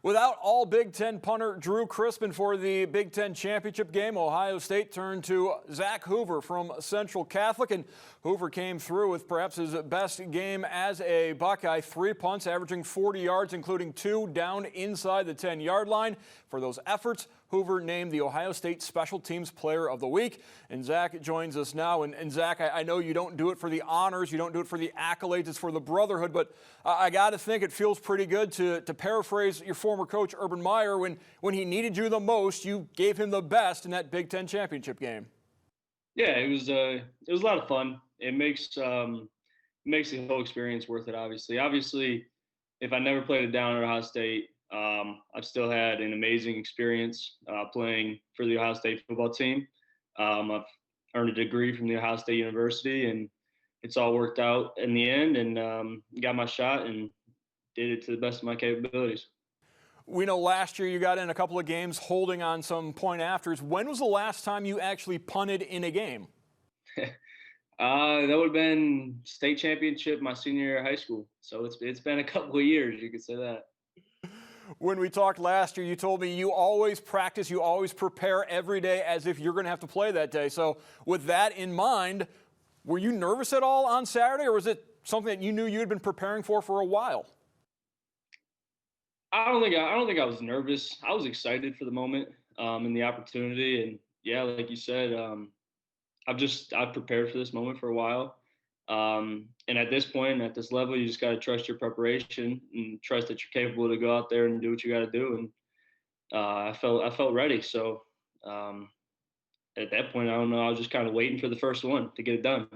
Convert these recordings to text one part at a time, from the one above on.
Without all Big Ten punter Drew Crispin for the Big Ten championship game, Ohio State turned to Zach Hoover from Central Catholic, and Hoover came through with perhaps his best game as a Buckeye. 3 punts, averaging 40 yards, including 2 down inside the 10-yard line. For those efforts, Hoover named the Ohio State Special Teams Player of the Week. And Zach joins us now. And Zach, I know you don't do it for the honors, you don't do it for the accolades, it's for the brotherhood, but I got to think it feels pretty good to paraphrase your former coach, Urban Meyer, when he needed you the most, you gave him the best in that Big Ten championship game. Yeah, it was a lot of fun. It makes the whole experience worth it. Obviously, if I never played it down at Ohio State, I've still had an amazing experience playing for the Ohio State football team. I've earned a degree from the Ohio State University, and it's all worked out in the end. And got my shot and did it to the best of my capabilities. We know last year you got in a couple of games holding on some point afters. When was the last time you actually punted in a game? That would have been state championship my senior year of high school. So it's been a couple of years, you could say that. When we talked last year, you told me you always practice, you always prepare every day as if you're going to have to play that day. So with that in mind, were you nervous at all on Saturday, or was it something that you knew you had been preparing for a while? I don't think I was nervous. I was excited for the moment and the opportunity. And yeah, like you said, I've prepared for this moment for a while. And at this point, at this level, you just got to trust your preparation and trust that you're capable to go out there and do what you got to do. And I felt ready. So at that point, I don't know. I was just kind of waiting for the first one to get it done,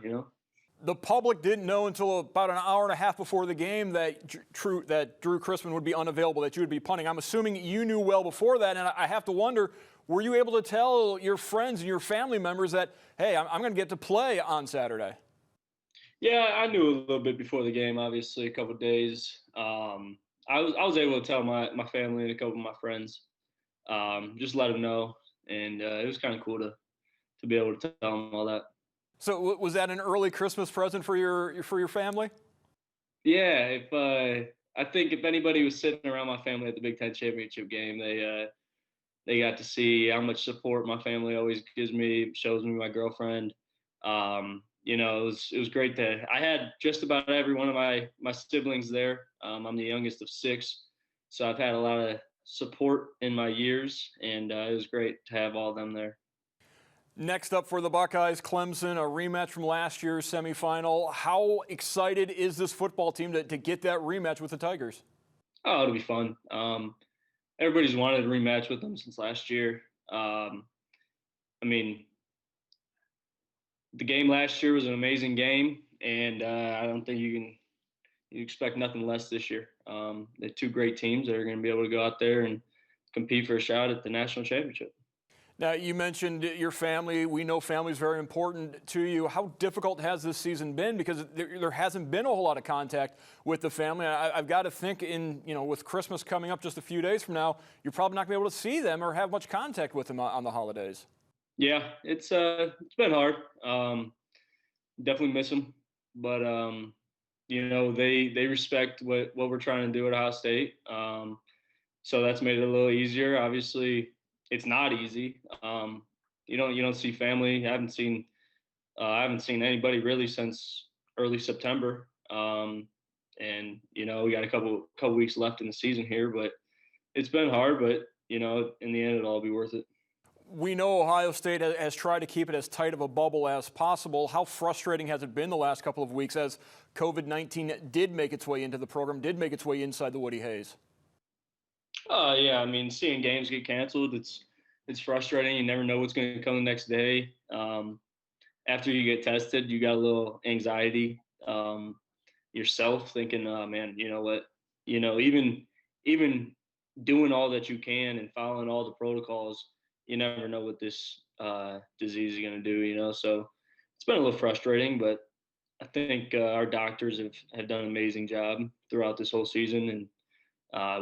The public didn't know until about an hour and a half before the game that Drew Crispin would be unavailable, that you would be punting. I'm assuming you knew well before that, and I have to wonder, were you able to tell your friends and your family members that, hey, I'm going to get to play on Saturday? Yeah, I knew a little bit before the game, obviously, a couple of days. I was able to tell my family and a couple of my friends, just let them know, and it was kind of cool to be able to tell them all that. So was that an early Christmas present for your family? Yeah, I think if anybody was sitting around my family at the Big Ten championship game, they got to see how much support my family always gives me, shows me, my girlfriend. It was great I had just about every one of my siblings there. I'm the youngest of 6, so I've had a lot of support in my years, and it was great to have all of them there. Next up for the Buckeyes, Clemson, a rematch from last year's semifinal. How excited is this football team to get that rematch with the Tigers? Oh, it'll be fun. Everybody's wanted a rematch with them since last year. The game last year was an amazing game, and I don't think you expect nothing less this year. They're 2 great teams that are going to be able to go out there and compete for a shot at the national championship. Now, you mentioned your family. We know family is very important to you. How difficult has this season been? Because there hasn't been a whole lot of contact with the family. I've got to think with Christmas coming up just a few days from now, you're probably not going to be able to see them or have much contact with them on the holidays. Yeah, it's been hard. Definitely miss them, but they respect what we're trying to do at Ohio State. So that's made it a little easier. Obviously, it's not easy. You don't see family. I haven't seen anybody really since early September. And we got a couple weeks left in the season here, but it's been hard. But in the end, it'll all be worth it. We know Ohio State has tried to keep it as tight of a bubble as possible. How frustrating has it been the last couple of weeks as COVID-19 did make its way into the program, did make its way inside the Woody Hayes? Yeah, seeing games get canceled, it's frustrating. You never know what's going to come the next day. After you get tested, you got a little anxiety yourself, thinking, oh, man, you know what? Even doing all that you can and following all the protocols, you never know what this disease is going to do, So it's been a little frustrating, but I think our doctors have done an amazing job throughout this whole season, and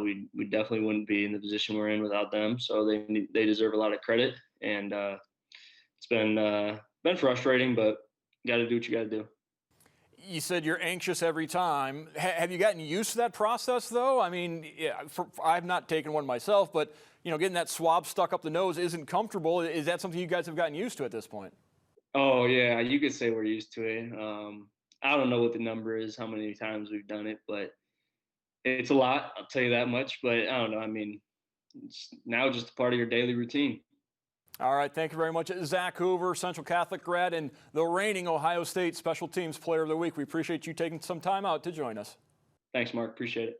we definitely wouldn't be in the position we're in without them. So they deserve a lot of credit, and it's been frustrating, but got to do what you got to do. You said you're anxious every time. Have you gotten used to that process, though? I mean, yeah, I've not taken one myself, but getting that swab stuck up the nose isn't comfortable. Is that something you guys have gotten used to at this point? Oh yeah, you could say we're used to it. I don't know what the number is, how many times we've done it, but it's a lot. I'll tell you that much. But I don't know. I mean, it's now just a part of your daily routine. All right, thank you very much, Zach Hoover, Central Catholic grad and the reigning Ohio State Special Teams Player of the Week. We appreciate you taking some time out to join us. Thanks, Mark. Appreciate it.